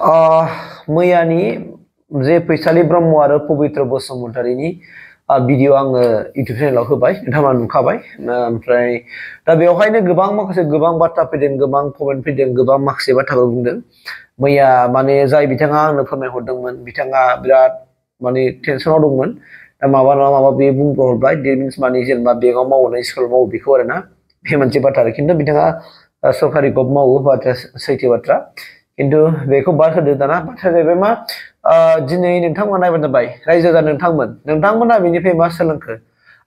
मैयानि जे फैसालि ब्रह्म आरो पबित्र बसुमतारीनि भिडिअ आङो इउटुब चेनेलाव होबाय, नोंथाङा नुखाबाय। ओमफ्राय दा बेवहायनो गोबां बाथ्रा फैदों, गोबां कमेन्ट फैदों, गोबां माखासे बाथ्राफोर बुंदों। मैया माने जाय बिथाङा आंनो फोरमायहरदोंमोन, बिथाङा बिराद माने टेनसनाव दंमोन। दा माबा नङा माबा बे बुंहरबाय, डेट मिन्स माने जेनेबा बेंकआव मावो ना स्कुलाव मावो बेखौ आरोना, बे मोनसे बाथ्रा आरो। खिन्थु बिथाङा सरकारि जब मावो, बाथ्राया सैथो बाथ्रा। खिन्थु बेखौ बाद होदो। दाना बाथ्राया जाहैबाय मा, दिनै नोंथांमोना नायबानो जाबाय, रायजो जादों नोंथांमोना बेनिफ्राय मा सोलोंखो,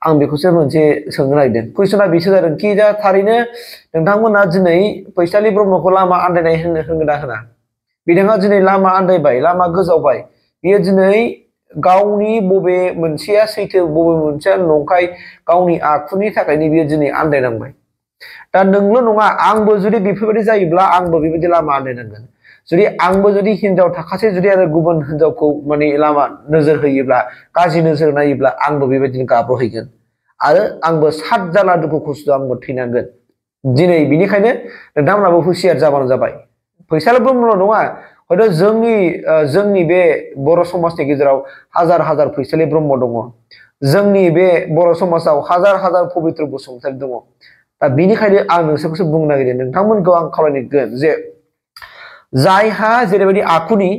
आं बेखौसो मोनसे सोंनो नागिरदों। कुइसना बेसो जादों कि दा थारैनो नोंथांमोना दिनै फैसालि ब्रह्मखौ लामा आन्दायनाय होनगोन ना होना? बिथाङा दिनै लामा आन्दायबाय, लामा गोजावबाय। बियो दिनै गावनि बबे मोनसेया सैथो, बबे मोनसेया नंखाय, गावनि आखुनि थाखायनो बियो दिनै आन्दायनांबाय। दा नोंल' नङा, आंबो जुदि बेफोरबायदि जायोब्ला आंबो बेबायदि लामा आन्दायनांगोन। जुदि आंबो जुदि हिनजाव थाखासे जुदि आरो गुबुन हिनजावखौ माने लामा नोजोर होयोब्ला, गाज्रि नोजोर नायोब्ला, आंबो बेबायदिनो गाब्रहैगोन आरो आंबो सात जारला दुखु खस्थ' आंबो थैनांगोन। दिनै बिनिखायनो नोंथांमोनाबो हुसियार जाबानो जाबाय। फैसालि ब्रह्मल' नङा, हयथ' जोंनि बे बर' समाजनि गेजेराव हाजार फैसालि ब्रह्म दङ। जोंनि बे बर' समाजाव हाजार पबित्र बसुमतारी दङ। दा बिनिखायनो आं नोंसोरखौसो बुंनो नागिरदों, नोंथांमोनखौ आं खावलायगोन जे जायहा जेरैबायदि आखुनि,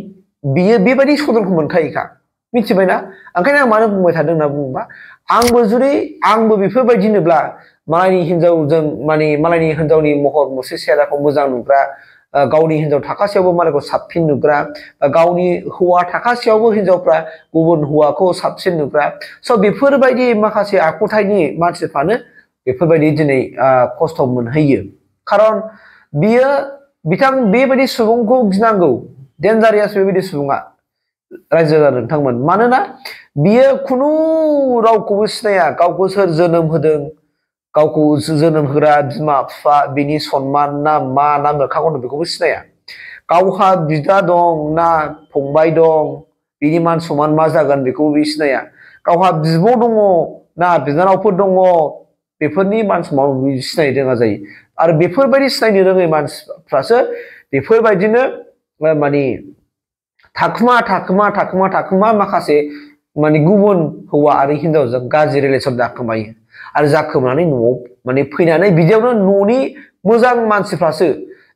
बियो बेबायदि सदनखौ मोनखायोखा, मिथिबायना? ओंखायनो आं मानो बुंबाय थादों होनना बुङोबा, आंबो बेफोरबायदिनोब्ला, मालायनि हिनजावनि महर मुस्रि चेहराखौ मोजां नुग्रा, गावनि हिनजाव थाखासेयावबो मालायखौ साबसिन नुग्रा, गावनि हौवा थाखासेयावबो हिनजावफ्रा गुबुन हौवाखौ साबसिन नुग्रा, स' बेफोरबायदि माखासे आखुथायनि मानसिफ्रानो बेफोरबायदि दिनै खस्थ' मोनहैयो। खारन बेबायदि सुबुंखौ गिनांगौ, डेन्जारियास बेबायदि सुबुङा रायजो जादों नोंथांमोन। मानोना बियो खुनु रावखौबो सिनाया, गावखौ सोर जोनोम होदों, गावखौ जोनोम होग्रा बिमा बिफा, बिनि सनमान ना मा ना मोखां दं बेखौबो सिनाया। गावहा बिदा दं ना फंबाय दं, बिनि मान सनमान मा जागोन बेखौबो बे सिनाया। गावहा बिब' दङ ना बिनानावफोर दङ, बेफोरनि मान सनमान सिनायनो रोङा जायो। आरो बेफोरबायदि सिनायनो रोङै मानसिफ्रासो बेफोरबायदिनो माने थाखुमा माखासे माने गुबुन हौवा आरो हिनजावजों गाज्रि रिलेसन जाखोमायो। आरो जाखोमानानै न'आव माने फैनानै बिदियावनो न'नि मोजां मानसिफ्रासो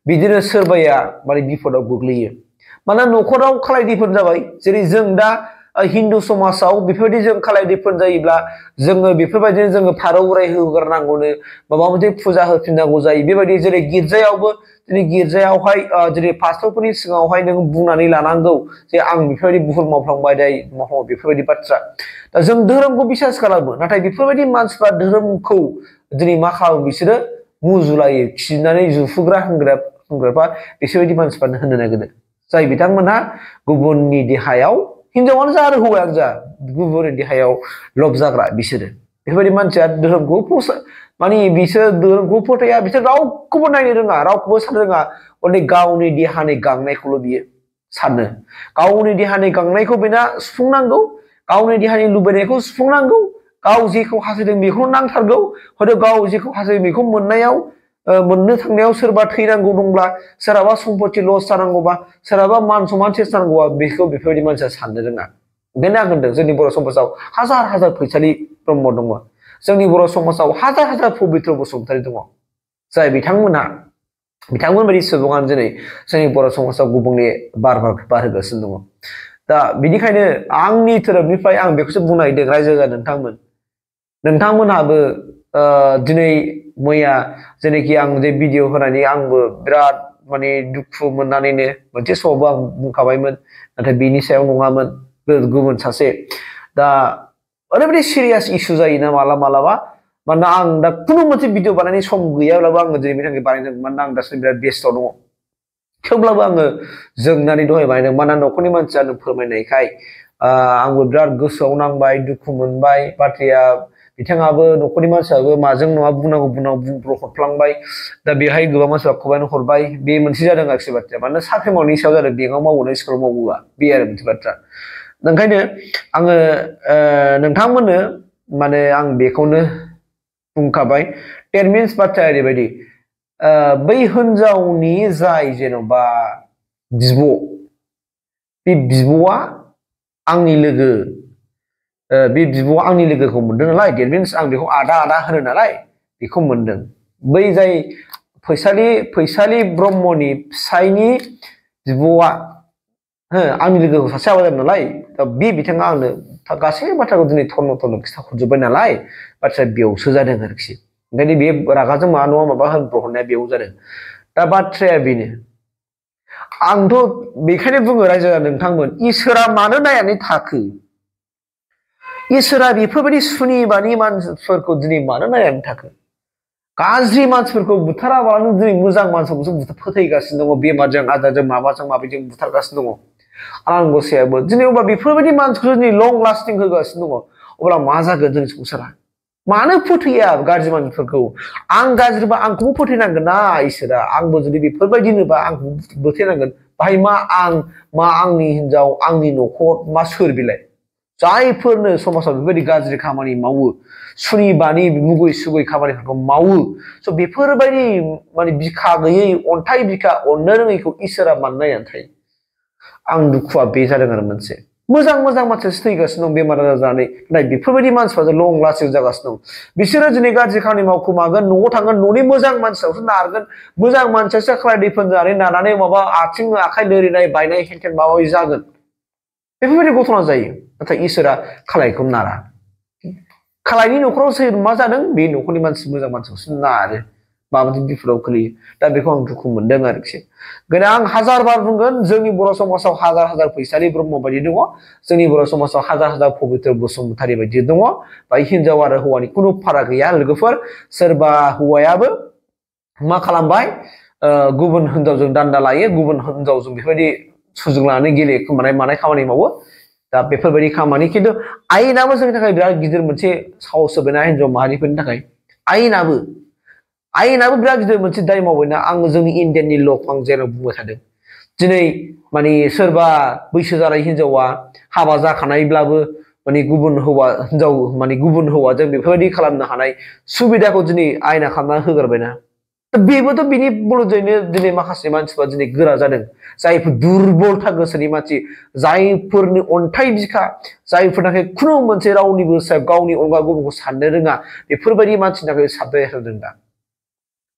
बिदिनो सोरबाया माने बिपदाव गोग्लैयो। मानोना न'खराव खालाय दैफोन जाबाय। जेरै जों दा हिन्दु समाजाव बेफोरबायदि जों खालाय दैफोन जायोब्ला जोङो बेफोरबायदिनो जोङो फारौ बोराय होगारनांगौनो, माबा मोनसे फुजा होफिननांगौ जायो। बेबायदि जेरै गिर्जायावबो दिनै गिर्जायावहाय जेरै पास्टरफोरनि सिगाङावहाय नों बुंनानै लानांगौ जे आं बेफोरबायदि भुल मावफ्लांबाय बेफोरबायदि बाथ्रा। दा जों धोरोमखौ बिसास खालामो, नाथाय बेफोरबायदि मानसिफ्रा धोरोमखौ दिनै मा खालामो, बिसोरो मुजुलायो, खिनानै जुफुग्रा होनग्राफ्रा बिसोरबायदि मानसिफ्रानो होननो नागिरो। जाय बिथांमोनहा गुबुननि देहायाव, हिनजावानो जा आरो हौवायानो जा, गुबुननि देहायाव लब जाग्रा बिसोरो। बेफोरबायदि मानसिया धोरोमखौ बिसोर धोरोमखौ फोथाया, बिसोर रावखौबो नायनो रोङा, रावखौबो साननो रोङा। हले गावनि देहानि गांनायखौल' बियो सानो। गावनि देहानि गांनायखौ बेना सुफुंनांगौ, गावनि देहानि लुबैनायखौ सुफुंनांगौ, गाव जेखौ हास्थायदों बेखौनो नांथारगौ। हयथ' गाव जेखौ हास्थायदों बेखौ मोननो थांनायाव सोरबा थैनांगौ दंब्ला, सोरहाबा सम्पति लस जानांगौबा, सोरहाबा मान सनमान सेस जानांगौबा, बेखौ बेफोरबायदि मानसिया साननो रोङा। ओंखायनो आं होनदों, जोंनि बर' समाजाव हाजार फैसालि ब्रह्म दङ। जोंनि बर' समाजाव हाजार पबित्र बसुमतारी दङ। जाय बिथांमोन बायदि सुबुङानो दिनै जोंनि बर' समाजाव गुबुंले बारहोगासिनो दङ। दा बिनिखायनो आंनि धोरोमनिफ्राय आं बेखौसो बुंनो नागिरदों, रायजो जादों नोंथांमोनहाबो दिनै मैया जेनोखि आं जे भिडिअ होनानै आंबो बिराद माने दुखु मोननानैनो मोनसे समावबो आं बुंखाबायमोन, नाथाय बिनि सायाव नङामोन, गुबुन सासे। दा ओरैबायदि सिरियास इसु जायोना मालाबा। मानोना आं दा खुनु मोनसे भिडिअ बानायनायनि सम गैयाब्लाबो आङो दिनै बिथांखि बानायदों। मानोना आं दासिम बिराद बेस्थ' दङ। थेवब्लाबो आङो जोंनानै दहाय बानायदों। मानोना न'खरनि मानसियानो फोरमायनायखाय आंबो बिराद गोसोआव नांबाय, दुखु मोनबाय। बाथ्राया बिथाङाबो, न'खरनि मानसियाबो माजों नङा बुंनांगौ हरफ्लांबाय। दा बेहाय गोबां मानसिफ्रा खबायनो हरबाय। बे मोनसे जादों आरोखि बाथ्राया। मानोना साख्रि मावनायनि सायाव जादों, बेंकआव मावो ना स्कुलाव मावोआ, बे आरो मोनसे बाथ्रा। ओंखायनो आङो नोंथांमोननो माने आं बेखौनो बुंखाबाय। टेन मिनिट्स बाथ्राया ओरैबायदि, बै हिनजावनि जाय जेन'बा बिब', बे बिब'आ आंनि लोगो बे बिब'आ आंनि लोगोखौ मोनदों नालाय डेट मिन्स आं बेखौ आदा आदा होनो नालाय बेखौ मोनदों बै जाय फैसालि ब्रह्मनि फिसायनि बिब'आ आंनि लोगोखौ सासे हाबा जादों नालाय दा बे बिथाङा आंनो गासै बाथ्राखौ दिनै थर्न थर्न खिथाहरजोब्बाय नालाय बाथ्राया बेयावसो जादों आरोखि ओंखायनो बे रागाजों माबा नङा माबा होनब्रहरनाया बेयाव जादों दा बाथ्राया बेनो आंथ' बेखायनो बुङो रायजो नोंथांमोन इसोरा मानो नायनानै थाखो इसोरा बेफोरबायदि सुनिबानि मानसिफोरखौ दिनै मानो नायनानै थाखो गाज्रि मानसिफोरखौ बुथाराबालानो दिनै मोजां मानसिफोरखौसो फोथैगासिनो दङ बेमारजों आजारजों माबाजों माबाजों बुथारगासिनो दङ आनान गसायाबो दिनै अब्ला बेफोरबायदि मानसिखौ दिनै लं लास्टिं होगासिनो दङ अब्ला मा जागोन जोंनि संसारा मानो फोथैया गाज्रि मानसिफोरखौ आं गाज्रिबा आंखौबो फोथैनांगोन ना इसोरा आंबो जुदि बेफोरबायदिनोबा आंखौ फोथैनांगोन बाहाय मा आंनि हिनजाव आंनि न'खर मा सोर बिलाय जायफोरनो समाजाव बेबायदि गाज्रि खामानि मावो सुनिबानि मुगै सुगै खामानिफोरखौ मावो स' बेफोरबायदि माने बिखा गैयै अन्थाइ बिखा अननो रोङैखौ इसोरा मानो नायनानै थायो आं दुखुआ बे जादों आरो मोनसे मोजां मानसियासो थैगासिनो दं बेमार आजार जानानै नाय बेफोरबायदि मानसिफ्रा लं लास्टिं जागासिनो दं बिसोरो दिनै गाज्रि खामानि मावखोमागोन न'आव थांगोन न'नि मोजां मानसियावसो नारगोन मोजां मानसियासो खालाय दै फोननानै नानानै माबा आथिं आखाइ लोरिनाय बायनाय हेंथें माबा माबि जागोन बेफोरबायदि घटना जायो नाथाय इसोरा खालायखौ नारा खालायनि न'खराव सोर मा जादों बे न'खरनि मानसि मोजां मानसिखौसो नारो माबायदि बिफदाव गोलैयो दा बेखौ आं दुखु मोनदों आरोखि गोनां आं हाजार बार बुंगोन जोंनि बर' समाजाव हाजार फैसालि ब्रह्म बायदि दङ जोंनि बर' समाजाव हाजार पबित्र बसुमतारी बायदि दङ बाय हिनजाव आरो हौवानि खुनु फाराग गैया लोगोफोर सोरबा हौवायाबो मा खालामबाय गुबुन हिनजावजों दान्दा लायो गुबुन हिनजावजों बेफोरबायदि सुजुग लानानै गेलेखोमानाय मानाय खामानि मावो दा बेफोरबायदि खामानि खिन्थु आयेनाबो जोंनि थाखाय बिराद गिदिर मोनसे साहस होबायना हिनजाव माहारिफोरनि थाखाय आयेनाबो बिराद गिदिर मोनसे दाय मावबायना आं जोंनि इण्डियाननि ल'खौ आं जेराव बुंबाय थादों दिनै माने सोरबा बैसो जानाय हिनजावा हाबा जाखानायब्लाबो माने गुबुन हौवाजों बेफोरबायदि खालामनो हानाय सुबिदाखौ दिनै आयेना खालामना होगारबायना बेबोथ' बिनि बलजैनो दिनै माखासे मानसिफ्रा दिनै गोरा जादों जायफोर दुरबलथा गोसोनि मानसि जायफोरनि अन्थाइ बिखा जायफोरनाखि खुनु मोनसे रावनिबो सायाव गावनि अनगा गुबुनखौ साननो रोङा बेफोरबायदि मानसिनि थाखाय साबजाय होदों दा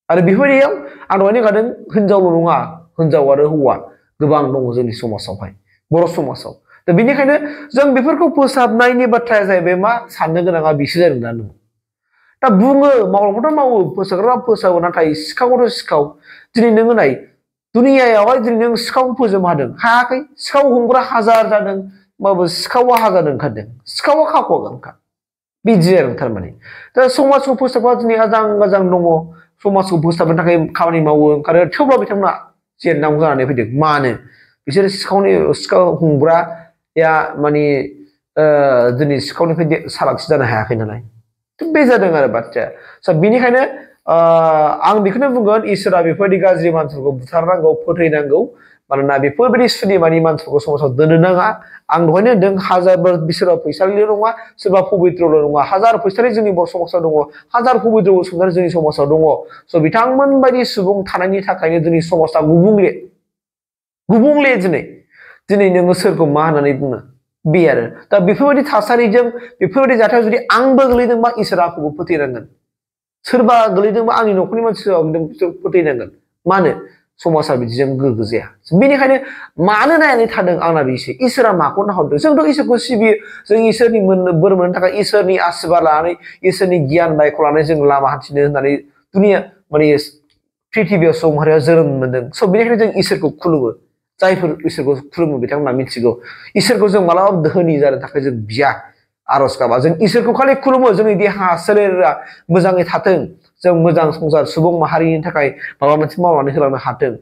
आरो बेफोरबायदियाव आं दहायनो गादों हिनजावल' नङा हिनजाव आरो हौवा गोबां दङ जोंनि समाजावहाय बर' समाजाव दा बेनिखायनो जों बेफोरखौ फोसाबनायनि बाथ्राया जाहैबाय मा साननो गोनाङा बिसो जादों दा नों दा बुङो मावग्राफ्राथ' मावो फोसाबग्रा फोसाबो नाथाय सिखावखौथ' सिखाव दिनै नोङो नाय दुनियायावहाय दिनै नों सिखावखौ फोजोबनो हादों हायाखै सिखाव हमग्रा हाजार जादों होमबाबो सिखावा हाजार ओंखारदों सिखावा खाख'गोनखा बिदि आरो थारमाने दा समाजखौ फोसाबग्रा दिनै आजां गाजां दङ समाजखौ फोसाबनो थाखाय खामानि मावो ओंखारो थेवब्लाबो बिथांमोना जेननांगौ जानानै फैदों मानो बिसोर सिखाव हमग्राया माने दिनै सिखावनिफ्राय सालाखि जानो हायाखै नालाय बे जादों आरो बाथ्राया बेनिखायनो आं बेखौनो बुंगोन इसोरा बेफोरबायदि गाज्रि मानसिफोरखौ बुथारनांगौ फोथैनांगौ मानोना बेफोरबायदि सुनिमानि मानसिफोरखौ समाजाव दोननो नाङा आं दहायनो होनदों हाजारबो बिसोरा फैसालिल' नङा सोरबा पबित्रल' नङा हाजार फैसालि जोंनि बर' समाजाव दङ हाजार पबित्र बसुमतारी जोंनि समाजाव दङ स' बिथांमोन बायदि सुबुं थानायनि थाखायनो जोंनि समाजा गुबुंले दिनै नोङो सोरखौ मा होननानै बुङो बे आरो दा बेफोरबायदि थासारिजों बेफोरबायदि जाथायाव जुदि आंबो गोलैदोंबा इसोरा आंखौबो फोथैनांगोन सोरबा गोलैदोंबा आंनि न'खरनि मानसिया फोथैनांगोन मानो समाजा बिदिजों गोग्गो जाया बेनिखायनो मानो नायनानै थादों आंना बेसो इसोरा माखौ नाहरदों जोंथ' इसोरखौ सिबियो जों इसोरनि बोर मोननो थाखाय इसोरनि आशीर्बाद लानानै इसोरनि गियान बायखौ लानानै जों लामा हान्थिनो होननानै दुनिया माने पृथिबियाव सुबुं माहारिया जोनोम मोनदों स' बेनिखायनो जों इसोरखौ खुलुमो जायफोर इसोरखौ खुलुमो बिथांमोना मिथिगौ इसोरखौ जों मालाबा धोनि जानो थाखाय जों बिया आर'ज गाबा जों इसोरखौ खालि खुलुमो जोंनि देहा सोलेरा मोजाङै थाथों जों मोजां संसार सुबुं माहारिनि थाखाय माबा मोनसे मावनानै होलांनो हाथों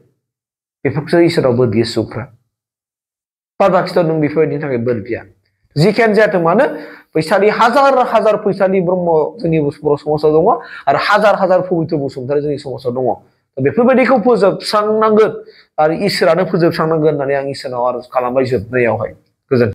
बेफोरखौसो इसोराव बोर बियो सुबुंफ्रा बाखिथ' नों बेफोरबायदिनि थाखाय बोर बिया जिखियानो जायाथों मानो फैसालि हाजार फैसालि ब्रह्म जोंनि बर' समाजाव दङ आरो हाजार पबित्र बसुमतारी जोंनि समाजाव दङ बेफोरबायदिखौ फोजोबस्रांनांगोन आरो इसोरानो फोजोबस्रांनांगोन होननानै आं इसोरनाव आर'ज खालामबाय जोबनायावहाय गोजोन्थों।